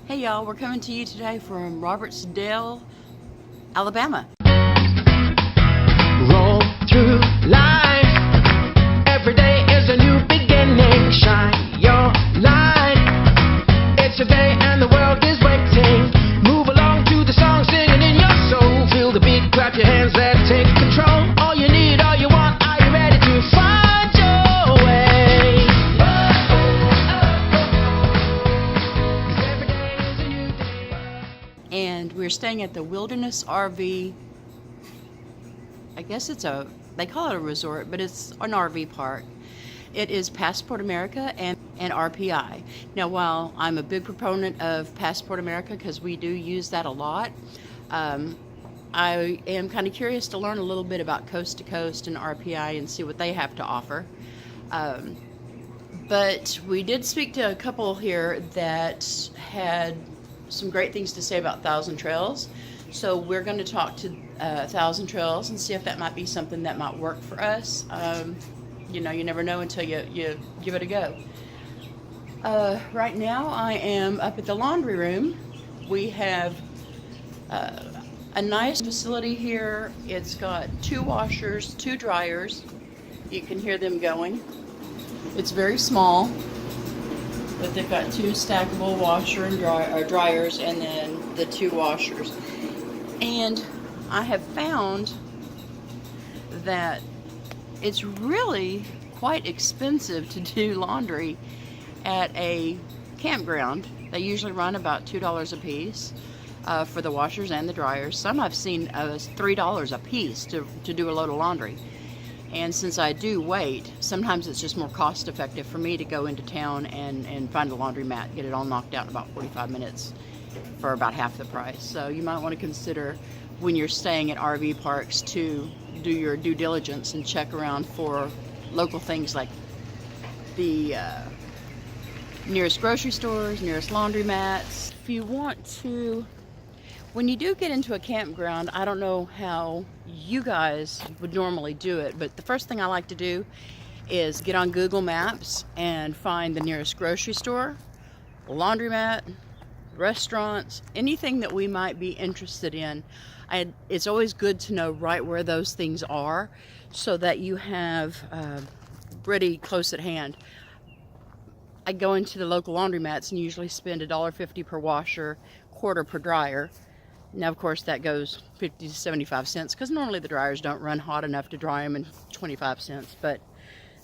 Hey y'all, we're coming to you today from Robertsdale, Alabama. Roll through life. Every day is a new beginning. Shine your light. It's a day and the world is waiting. Move along to the song, singing in your soul. Feel the beat, clap your hands, let's take control. All you need, all you want, are you ready to find your way? 'Cause every day is a new day. And we're staying at the Wilderness RV. I guess they call it a resort, but it's an RV park. It is Passport America and RPI. Now, while I'm a big proponent of Passport America because we do use that a lot, I am kind of curious to learn a little bit about Coast to Coast and RPI and see what they have to offer. But we did speak to a couple here that had some great things to say about Thousand Trails. So we're going to talk to Thousand Trails and see if that might be something that might work for us. You know, you never know until you give it a go. Right now I am up at the laundry room. We have a nice facility here. It's got 2 washers, 2 dryers. You can hear them going. It's very small, but they've got 2 stackable washer and dryers, and then the 2 washers. And I have found that it's really quite expensive to do laundry at a campground. They usually run about $2 a piece for the washers and the dryers. Some I've seen $3 a piece to do a load of laundry. And since I do wait, sometimes it's just more cost effective for me to go into town and find a laundromat, get it all knocked out in about 45 minutes for about half the price. So you might want to consider when you're staying at RV parks to do your due diligence and check around for local things like the nearest grocery stores, nearest laundromats. If you want to, when you do get into a campground, I don't know how you guys would normally do it, but the first thing I like to do is get on Google Maps and find the nearest grocery store, laundromat, restaurants, anything that we might be interested in. It's always good to know right where those things are so that you have pretty close at hand. I go into the local laundromats and usually spend $1.50 per washer, quarter per dryer. Now, of course, that goes 50 to 75 cents because normally the dryers don't run hot enough to dry them in 25 cents. But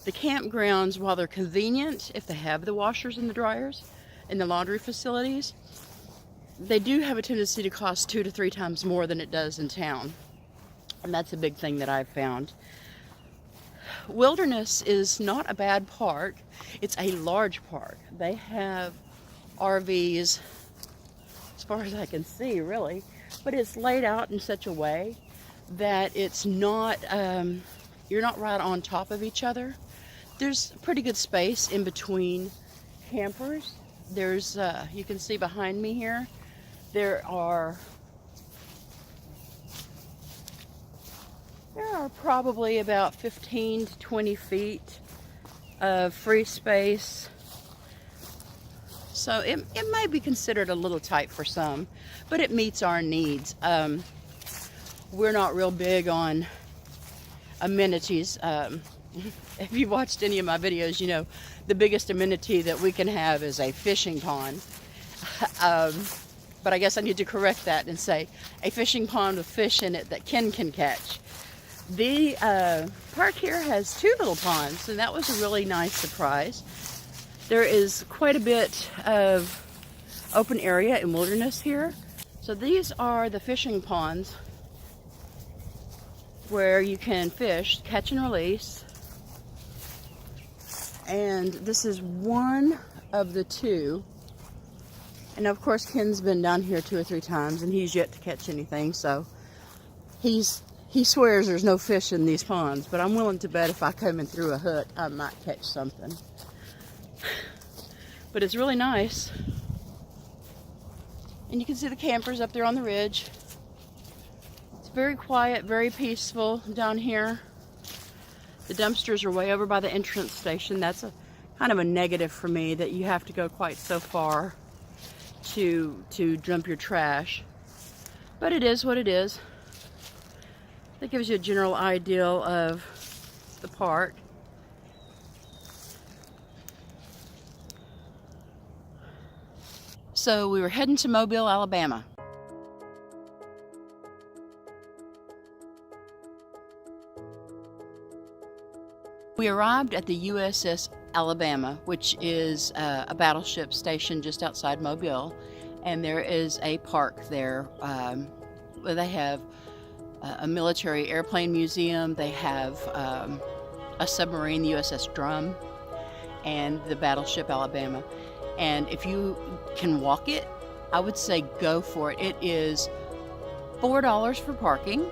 the campgrounds, while they're convenient, if they have the washers and the dryers in the laundry facilities, they do have a tendency to cost 2 to 3 times more than it does in town. And that's a big thing that I've found. Wilderness is not a bad park. It's a large park. They have RVs as far as I can see, really. But it's laid out in such a way that it's not, you're not right on top of each other. There's pretty good space in between campers. There's, you can see behind me here, there are probably about 15 to 20 feet of free space. So it may be considered a little tight for some, but it meets our needs. We're not real big on amenities. If you've watched any of my videos, you know the biggest amenity that we can have is a fishing pond. But I guess I need to correct that and say a fishing pond with fish in it that Ken can catch. The park here has 2 little ponds, and that was a really nice surprise. There is quite a bit of open area and wilderness here. So these are the fishing ponds where you can fish, catch and release. And this is one of the 2. And of course Ken's been down here 2 or 3 times and he's yet to catch anything. So he swears there's no fish in these ponds, but I'm willing to bet if I come in through a hook, I might catch something. But it's really nice. And you can see the campers up there on the ridge. It's very quiet, very peaceful down here. The dumpsters are way over by the entrance station. That's a kind of a negative for me, that you have to go quite so far to dump your trash, but it is what it is. That gives you a general idea of the park. So we were heading to Mobile, Alabama. We arrived at the USS Alabama, which is a battleship station just outside Mobile, and there is a park there where they have a military airplane museum. They have a submarine, the USS Drum, and the battleship Alabama. And if you can walk it, I would say go for it. It is $4 for parking,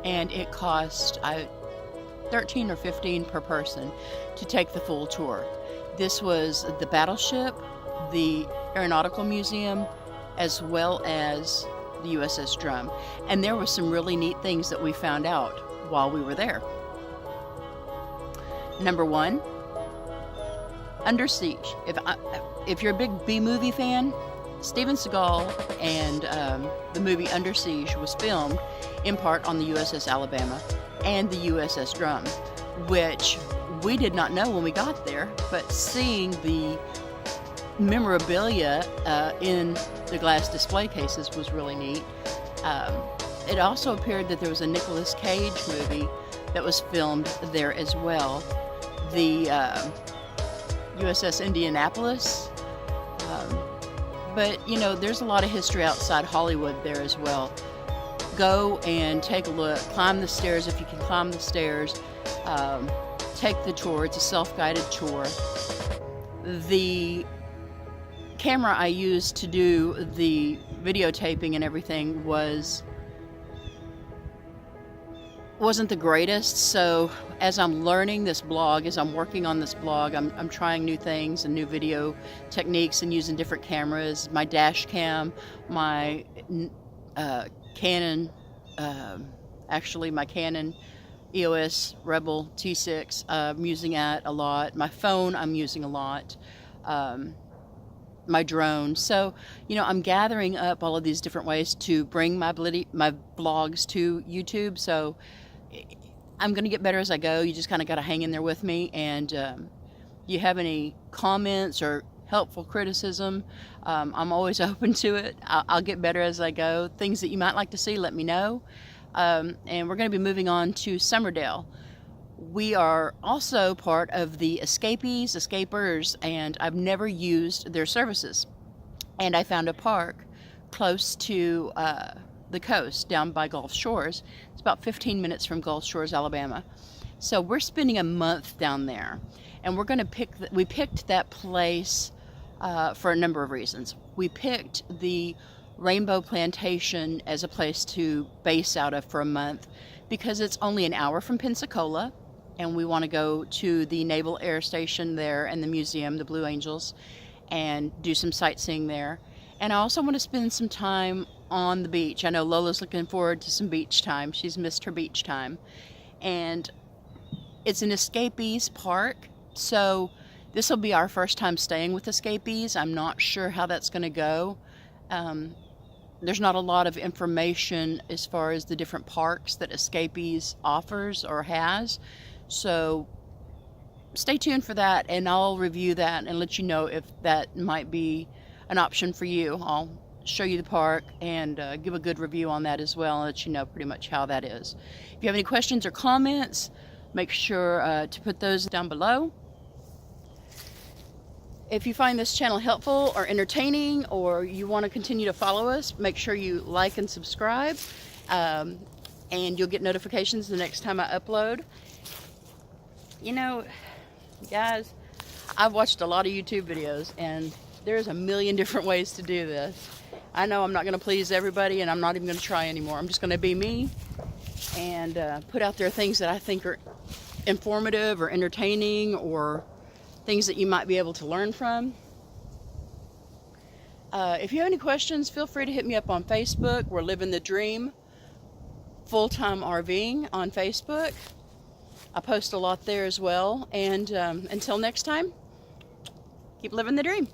and it costs $13 or $15 per person to take the full tour. This was the battleship, the aeronautical museum, as well as the USS Drum. And there were some really neat things that we found out while we were there. Number one, Under Siege. If you're a big B-movie fan, Steven Seagal and the movie Under Siege was filmed in part on the USS Alabama and the USS Drum, which we did not know when we got there, but seeing the memorabilia in the glass display cases was really neat. It also appeared that there was a Nicolas Cage movie that was filmed there as well. The USS Indianapolis. But, you know, there's a lot of history outside Hollywood there as well. Go and take a look. Climb the stairs if you can climb the stairs. Take the tour. It's a self-guided tour. The camera I used to do the videotaping and everything wasn't the greatest, so as I'm learning this blog, as I'm working on this blog, I'm trying new things and new video techniques and using different cameras. My dash cam, my Canon, my Canon EOS Rebel T6, I'm using that a lot. My phone I'm using a lot. My drone. So, you know, I'm gathering up all of these different ways to bring my vlogs to YouTube. So I'm going to get better as I go. You just kind of got to hang in there with me. And you have any comments or helpful criticism, I'm always open to it. I'll get better as I go. Things that you might like to see, let me know. And we're going to be moving on to Summerdale. We are also part of the Escapers, and I've never used their services. And I found a park close to the coast down by Gulf Shores. It's about 15 minutes from Gulf Shores, Alabama. So we're spending a month down there, and we're going to we picked that place for a number of reasons. We picked the Rainbow Plantation as a place to base out of for a month because it's only an hour from Pensacola, and we want to go to the Naval Air Station there and the museum, the Blue Angels, and do some sightseeing there. And I also want to spend some time on the beach. I know Lola's looking forward to some beach time. She's missed her beach time. And it's an escapees park, so this will be our first time staying with escapees. I'm not sure how that's going to go. There's not a lot of information as far as the different parks that escapees offers or has. So stay tuned for that, and I'll review that and let you know if that might be an option for you. I'll show you the park and give a good review on that as well and let you know pretty much how that is. If you have any questions or comments, make sure to put those down below. If you find this channel helpful or entertaining, or you want to continue to follow us, make sure you like and subscribe, and you'll get notifications the next time I upload. You know, guys, I've watched a lot of YouTube videos, and there's a million different ways to do this. I know I'm not going to please everybody, and I'm not even going to try anymore. I'm just going to be me and put out there things that I think are informative or entertaining, or things that you might be able to learn from. If you have any questions, feel free to hit me up on Facebook. We're living the dream. FullTImeRV'ing on Facebook. I post a lot there as well. And until next time, keep living the dream.